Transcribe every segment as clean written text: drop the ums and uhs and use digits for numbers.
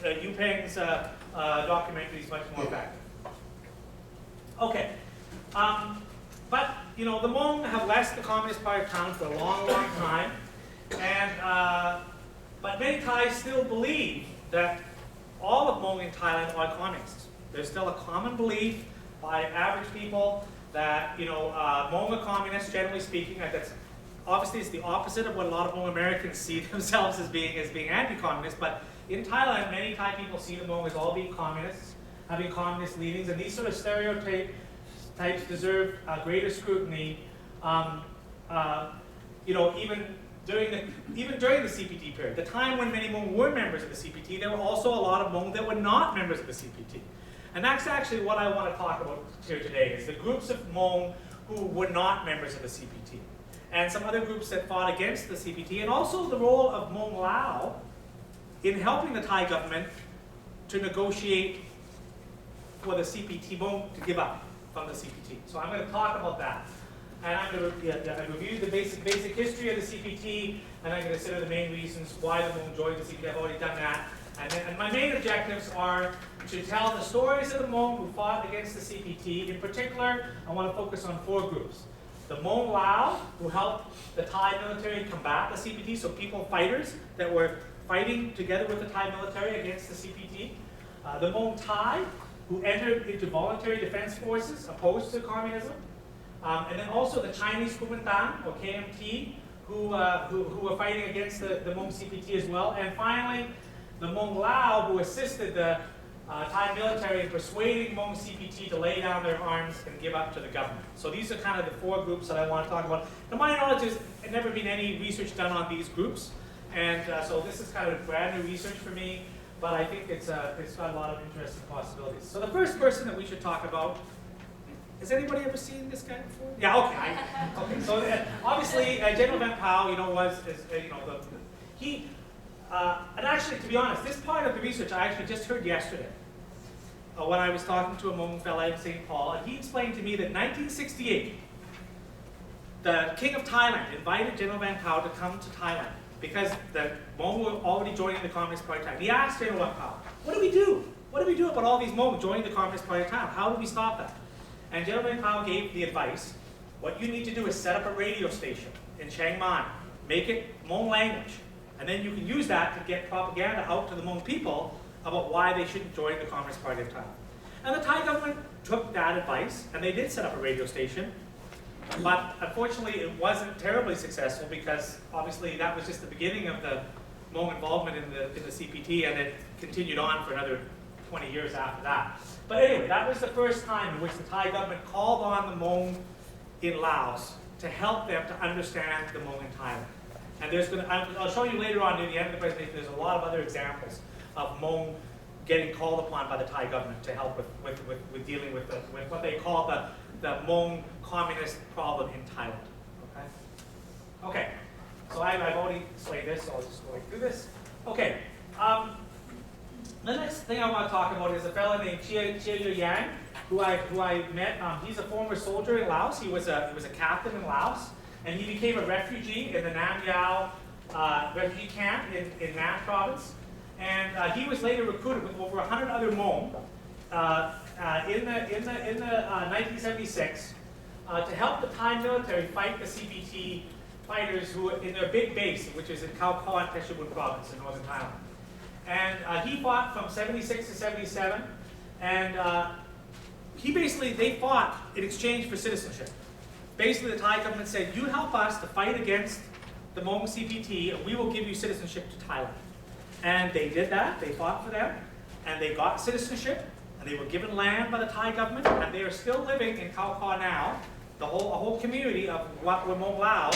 Yupeng's documentary is much more effective. Okay. But, you know, the Hmong have left the Communist Party of Thailand for a long, long time. And, but many Thais still believe that all of Hmong in Thailand are communists. There's still a common belief by average people that, you know, Hmong are communists, generally speaking. That's, obviously, it's the opposite of what a lot of Hmong Americans see themselves as being anti-communist. But in Thailand, many Thai people see the Hmong as all being communists, having communist leanings, and these sort of stereotypes deserve greater scrutiny. You know, even during the CPT period, the time when many Hmong were members of the CPT, there were also a lot of Hmong that were not members of the CPT. And that's actually what I want to talk about here today, is the groups of Hmong who were not members of the CPT. And some other groups that fought against the CPT, and also the role of Hmong Lao in helping the Thai government to negotiate for the CPT Hmong to give up from the CPT. So I'm going to talk about that. And I'm going to review the basic history of the CPT, and I'm going to consider the main reasons why the Hmong joined the CPT. I've already done that. And my main objectives are to tell the stories of the Hmong who fought against the CPT. In particular, I want to focus on 4 groups. The Hmong Lao, who helped the Thai military combat the CPT, so people, fighters that were fighting together with the Thai military against the CPT. The Hmong Thai, who entered into voluntary defense forces opposed to communism. And then also the Chinese Kuomintang, or KMT, who were fighting against the Hmong CPT as well. And finally, the Hmong Lao, who assisted the Thai military in persuading Hmong CPT to lay down their arms and give up to the government. So these are kind of the 4 groups that I want to talk about. To my knowledge, there's never been any research done on these groups. And so this is kind of brand new research for me, but I think it's got a lot of interesting possibilities. So the first person that we should talk about, has anybody ever seen this guy before? Yeah, okay. Okay, so obviously General Van Pao, you know, and actually, to be honest, this part of the research I actually just heard yesterday when I was talking to a Hmong fella in St. Paul, and he explained to me that in 1968, the King of Thailand invited General Van Pao to come to Thailand because the Hmong were already joining the Communist Party of Thailand. He asked General Van Pao, what do we do? What do we do about all these Hmong joining the Communist Party of Thailand? How do we stop that? And General Van Pao gave the advice, what you need to do is set up a radio station in Chiang Mai, make it Hmong language, and then you can use that to get propaganda out to the Hmong people about why they shouldn't join the Communist Party of Thailand. And the Thai government took that advice, and they did set up a radio station. But unfortunately, it wasn't terribly successful because obviously that was just the beginning of the Hmong involvement in the CPT, and it continued on for another 20 years after that. But anyway, that was the first time in which the Thai government called on the Hmong in Laos to help them to understand the Hmong in Thailand. And I'll show you later on near the end of the presentation, there's a lot of other examples of Hmong getting called upon by the Thai government to help with dealing with what they call the Hmong communist problem in Thailand. Okay, so I've already explained this, so I'll just go through this. Okay, the next thing I want to talk about is a fellow named Chia Yang, who I met. He's a former soldier in Laos. He was a captain in Laos, and he became a refugee in the Nam Yao refugee camp in Nam province. And he was later recruited with over 100 other Hmong in the 1976 to help the Thai military fight the CPT fighters who were in their big base, which is in Khao Kho and Phetchabun province in northern Thailand. And he fought from 76 to 77, and they fought in exchange for citizenship. Basically, the Thai government said, you help us to fight against the Hmong CPT, and we will give you citizenship to Thailand. And they did that, they fought for them, and they got citizenship, and they were given land by the Thai government, and they are still living in Khao Kho now, a whole community of what were Hmong Lao,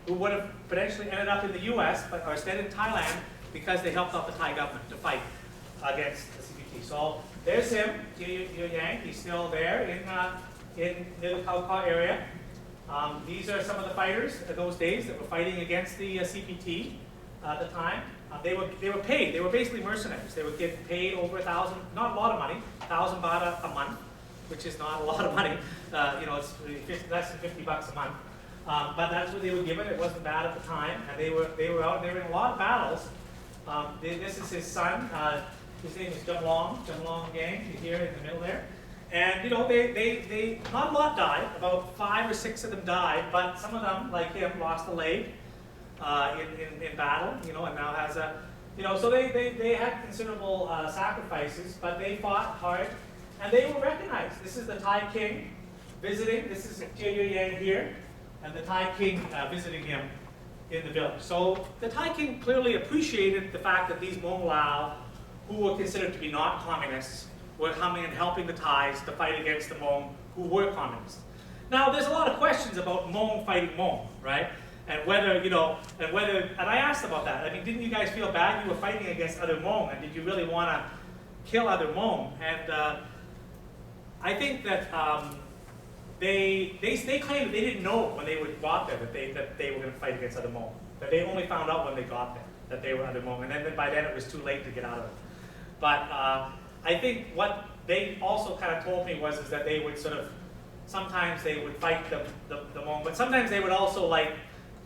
who would have potentially ended up in the US, but are instead in Thailand, because they helped out the Thai government to fight against the CPT. So there's him, Chia Yang, he's still there in the Khao Kho area. These are some of the fighters in those days that were fighting against the CPT at the time. They were paid. They were basically mercenaries. They would get paid over 1,000, not a lot of money, 1,000 baht a month, which is not a lot of money. It's less than $50 a month. But that's what they were given. It wasn't bad at the time, and they were in a lot of battles. This is his son, His name is Jumlong Gang, you hear in the middle there. And you know, they not a lot died, about 5 or 6 of them died, but some of them, like him, lost a leg in battle, you know, and now has a, you know, so they had considerable sacrifices, but they fought hard, and they were recognized. This is the Thai king visiting, this is Jia Yang here, and the Thai king visiting him in the village. So the Thai king clearly appreciated the fact that these Hmong Lao, who were considered to be not communists, were coming and helping the Thais to fight against the Hmong who were communists. Now, there's a lot of questions about Hmong fighting Hmong, right? And whether, you know, and I asked about that. I mean, didn't you guys feel bad you were fighting against other Hmong, and did you really want to kill other Hmong? And I think that they claimed that they didn't know when they got there that they were going to fight against other Hmong. That they only found out when they got there that they were other Hmong, and then by then it was too late to get out of it. But I think what they also kind of told me was that they would sort of, sometimes they would fight the Hmong, but sometimes they would also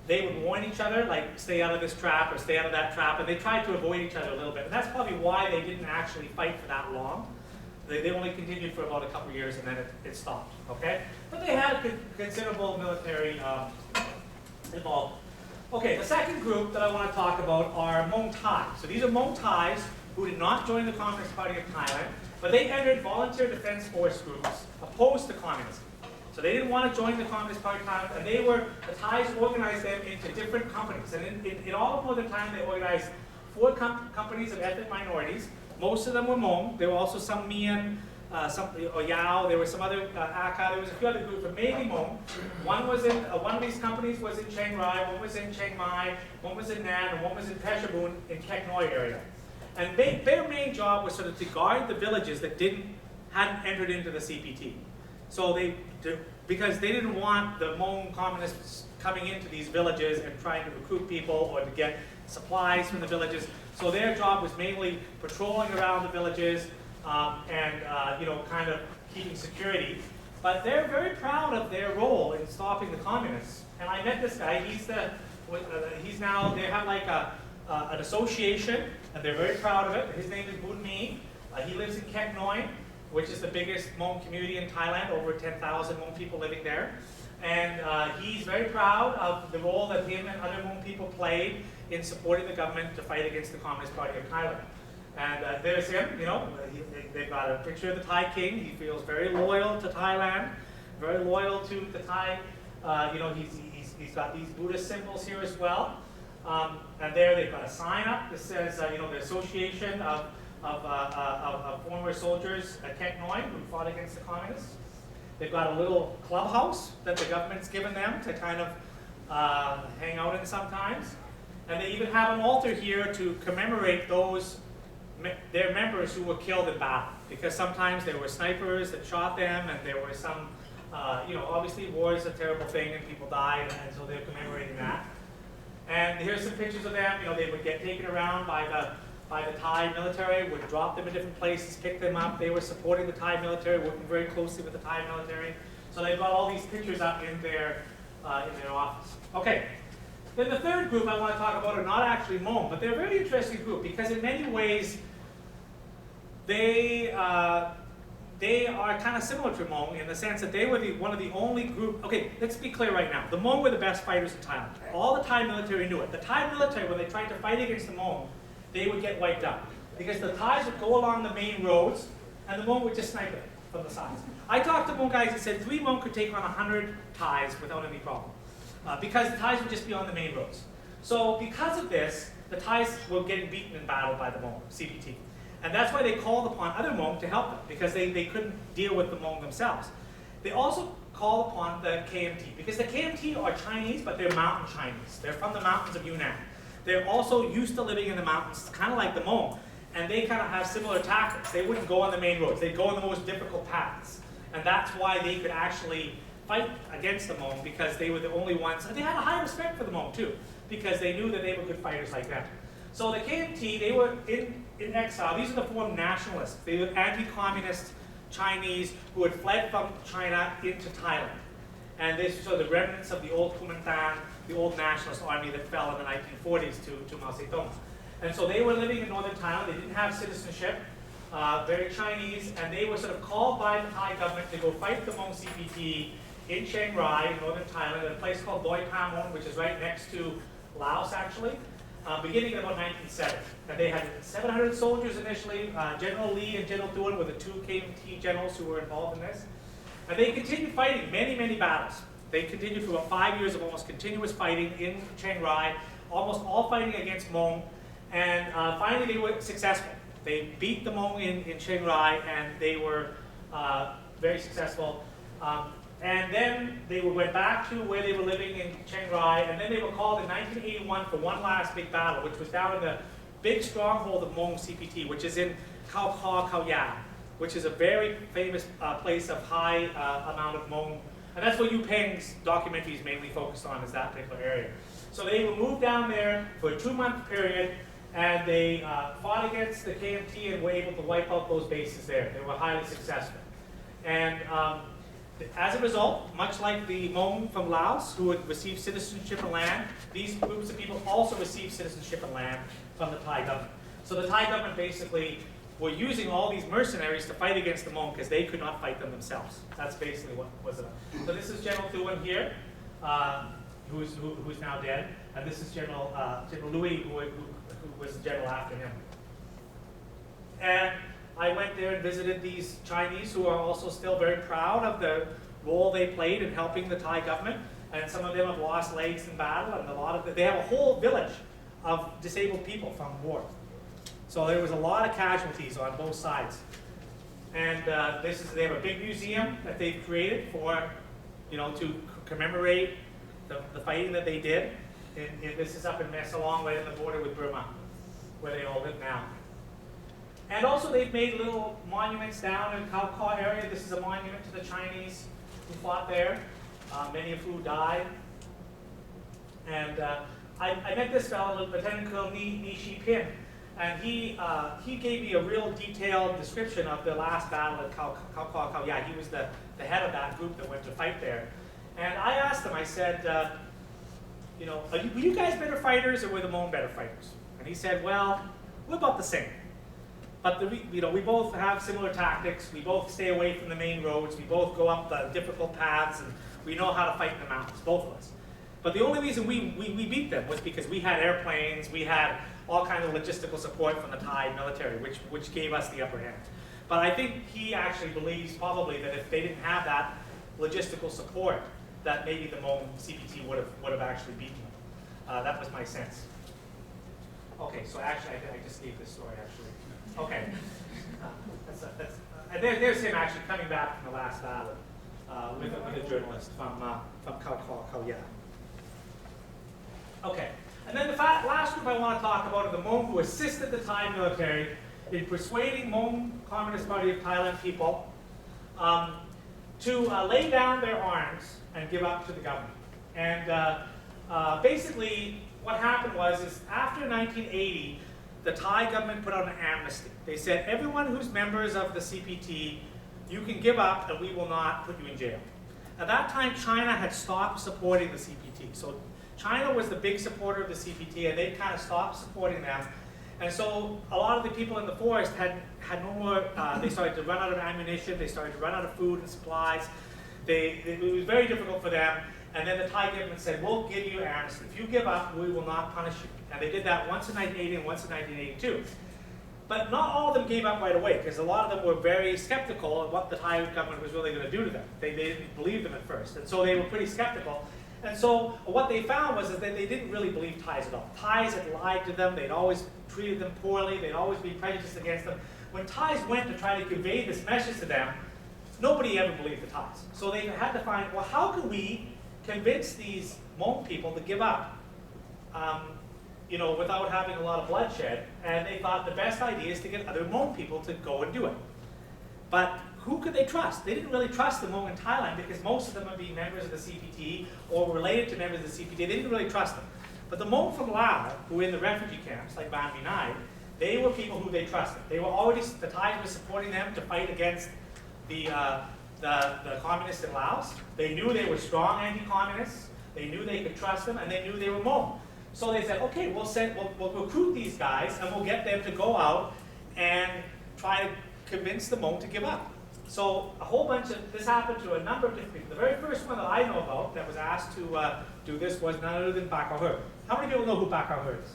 they would warn each other, like stay out of this trap or stay out of that trap, and they tried to avoid each other a little bit. And that's probably why they didn't actually fight for that long. They only continued for about a couple of years and then it stopped, okay? But they had considerable military involvement. Okay, the second group that I want to talk about are Hmong Thais. So these are Hmong Thais who did not join the Communist Party of Thailand, but they entered volunteer defense force groups opposed to communism. So they didn't want to join the Communist Party of Thailand, and the Thais organized them into different companies. And in all of modern time, they organized 4 companies of ethnic minorities. Most of them were Hmong. There were also some Mian, some Yao. There were some other Aka. There was a few other groups, but mainly Hmong. One of these companies was in Chiang Rai, one was in Chiang Mai, one was in Nan, and one was in Phetchabun in Kek Noi area. And their main job was sort of to guard the villages that hadn't entered into the CPT. So because they didn't want the Hmong communists coming into these villages and trying to recruit people or to get supplies from the villages. So their job was mainly patrolling around the villages and you know, kind of keeping security. But they're very proud of their role in stopping the communists. And I met this guy. He's now, they have like an association, and they're very proud of it. His name is Bun Mi. He lives in Kek Noi, which is the biggest Hmong community in Thailand, over 10,000 Hmong people living there. And he's very proud of the role that him and other Hmong people played in supporting the government to fight against the Communist Party of Thailand. And there's him, you know, they've got a picture of the Thai king. He feels very loyal to Thailand, very loyal to the Thai, you know, he's got these Buddhist symbols here as well. And there they've got a sign up that says, you know, the Association of former soldiers at Kek Noi who fought against the communists. They've got a little clubhouse that the government's given them to kind of hang out in sometimes. And they even have an altar here to commemorate their members who were killed in battle. Because sometimes there were snipers that shot them, and there were some, you know, obviously war is a terrible thing and people died, and so they're commemorating that. And here's some pictures of them. You know, they would get taken around by the Thai military, would drop them in different places, pick them up. They were supporting the Thai military, working very closely with the Thai military. So they've got all these pictures up in their office. Okay. Then the third group I want to talk about are not actually Hmong, but they're a very interesting group because in many ways they are kind of similar to Hmong in the sense that they were one of the only group. Okay, let's be clear right now. The Hmong were the best fighters in Thailand. All the Thai military knew it. The Thai military, when they tried to fight against the Hmong, they would get wiped out because the Thais would go along the main roads and the Hmong would just snipe it from the sides. I talked to Hmong guys that said 3 Hmong could take on 100 Thais without any problem. Because the Thais would just be on the main roads. So because of this, the Thais were getting beaten in battle by the Hmong, CPT. And that's why they called upon other Hmong to help them, because they couldn't deal with the Hmong themselves. They also called upon the KMT, because the KMT are Chinese, but they're mountain Chinese. They're from the mountains of Yunnan. They're also used to living in the mountains, kind of like the Hmong, and they kind of have similar tactics. They wouldn't go on the main roads. They'd go on the most difficult paths. And that's why they could actually fight against the Hmong, because they were the only ones, and they had a high respect for the Hmong too, because they knew that they were good fighters like them. So the KMT, they were in exile. These are the former nationalists. They were anti-communist Chinese who had fled from China into Thailand. And these are the remnants of the old Kuomintang, the old nationalist army that fell in the 1940s to Mao Zedong. And so they were living in northern Thailand. They didn't have citizenship, very Chinese, and they were sort of called by the Thai government to go fight the Hmong CPT in Chiang Rai, in northern Thailand, at a place called Doi Pamon, which is right next to Laos, actually, beginning in about 1970. And they had 700 soldiers initially. General Lee and General Duan were the two KMT generals who were involved in this. And they continued fighting many, many battles. They continued for about 5 years of almost continuous fighting in Chiang Rai, almost all fighting against Hmong. And finally, they were successful. They beat the Hmong in Chiang Rai, and they were very successful. And then they went back to where they were living in Chiang Rai, and then they were called in 1981 for one last big battle, which was down in the big stronghold of Hmong CPT, which is in Khao Kho Khao Ya, which is a very famous place of high amount of Hmong. And that's what Yu Peng's documentary is mainly focused on, is that particular area. So they were moved down there for a 2-month period, and they fought against the KMT and were able to wipe out those bases there. They were highly successful. And as a result, much like the Hmong from Laos, who had received citizenship and land, these groups of people also received citizenship and land from the Thai government. So the Thai government basically were using all these mercenaries to fight against the Hmong because they could not fight them themselves. That's basically what was it. So this is General Thuan here, who's now dead, and this is General Louis, who was the general after him. And I went there and visited these Chinese who are also still very proud of the role they played in helping the Thai government. And some of them have lost legs in battle, and they have a whole village of disabled people from war. So there was a lot of casualties on both sides. And they have a big museum that they've created for, to commemorate the fighting that they did. And this is up in Mesalong, right on the border with Burma, where they all live now. And also they've made little monuments down in Khao Kho area. This is a monument to the Chinese who fought there, many of who died. And I met this fellow, Lieutenant Colonel Ni Shi Pin, and he gave me a real detailed description of the last battle at Khao Kho Khao Ya. He was the head of that group that went to fight there. And I asked him, I said, were you guys better fighters or were the Hmong better fighters? And he said, well, we're about the same. But we both have similar tactics. We both stay away from the main roads. We both go up the difficult paths, and we know how to fight in the mountains, both of us. But the only reason we beat them was because we had airplanes, we had all kinds of logistical support from the Thai military, which gave us the upper hand. But I think he actually believes probably that if they didn't have that logistical support, that maybe the Hmong CPT would have actually beaten them. That was my sense. Okay, so actually I just gave this story actually. Okay, and there's him actually coming back from the last battle with a journalist from Khao Kho Khao Ya. Okay, and then the last group I want to talk about are the Hmong who assisted the Thai military in persuading Hmong Communist Party of Thailand people to lay down their arms and give up to the government. And basically what happened is after 1980, the Thai government put out an amnesty. They said, everyone who's members of the CPT, you can give up and we will not put you in jail. At that time, China had stopped supporting the CPT. So China was the big supporter of the CPT, and they kind of stopped supporting them. And so a lot of the people in the forest had no more, they started to run out of ammunition, they started to run out of food and supplies. It was very difficult for them. And then the Thai government said, we'll give you amnesty. If you give up, we will not punish you. And they did that once in 1980 and once in 1982. But not all of them gave up right away, because a lot of them were very skeptical of what the Thai government was really going to do to them. They didn't believe them at first, and so they were pretty skeptical. And so what they found was that they didn't really believe Thais at all. Thais had lied to them, they'd always treated them poorly, they'd always been prejudiced against them. When Thais went to try to convey this message to them, nobody ever believed the Thais. So they had to find, well, how can we convince these Hmong people to give up, without having a lot of bloodshed? And they thought the best idea is to get other Hmong people to go and do it. But who could they trust? They didn't really trust the Hmong in Thailand because most of them are being members of the CPT or related to members of the CPT. They didn't really trust them. But the Hmong from Laos, who were in the refugee camps, like Ban Vinai, they were people who they trusted. They were already, the Thais were supporting them to fight against the communists in Laos. They knew they were strong anti-communists. They knew they could trust them, and they knew they were Hmong. So they said, okay, we'll recruit these guys and we'll get them to go out and try to convince the Hmong to give up. So a whole bunch of, this happened to a number of different people. The very first one that I know about that was asked to do this was none other than Bac Herd. How many people know who Bac Herd is?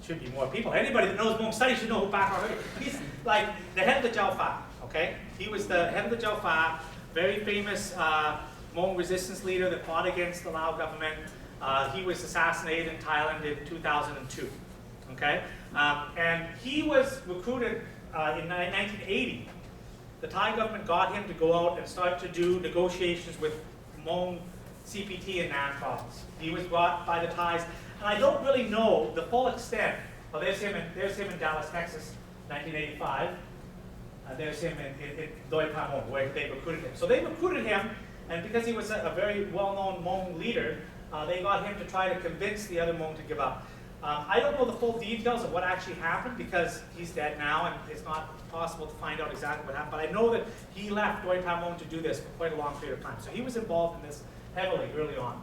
Should be more people. Anybody that knows Hmong studies should know who Bac Herd is. He's like the head of the Jiao Fa, okay? He was the head of the Jiao Fa, very famous Hmong resistance leader that fought against the Lao government. He was assassinated in Thailand in 2002, okay? And he was recruited in 1980. The Thai government got him to go out and start to do negotiations with Hmong CPT in Nam province. He was brought by the Thais, and I don't really know the full extent. Well, there's him in Dallas, Texas, 1985. There's him in Doi Pamon, where they recruited him. So they recruited him, and because he was a very well-known Hmong leader, they got him to try to convince the other Hmong to give up. I don't know the full details of what actually happened because he's dead now and it's not possible to find out exactly what happened, but I know that he left Doi Pamon to do this for quite a long period of time. So he was involved in this heavily early on.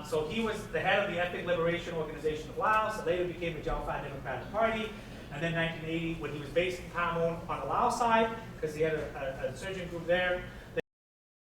So he was the head of the Ethnic Liberation Organization of Laos, and later became the Jiao Fa Democratic Party. And then 1980, when he was based in Pamon on the Lao side, because he had a insurgent group there,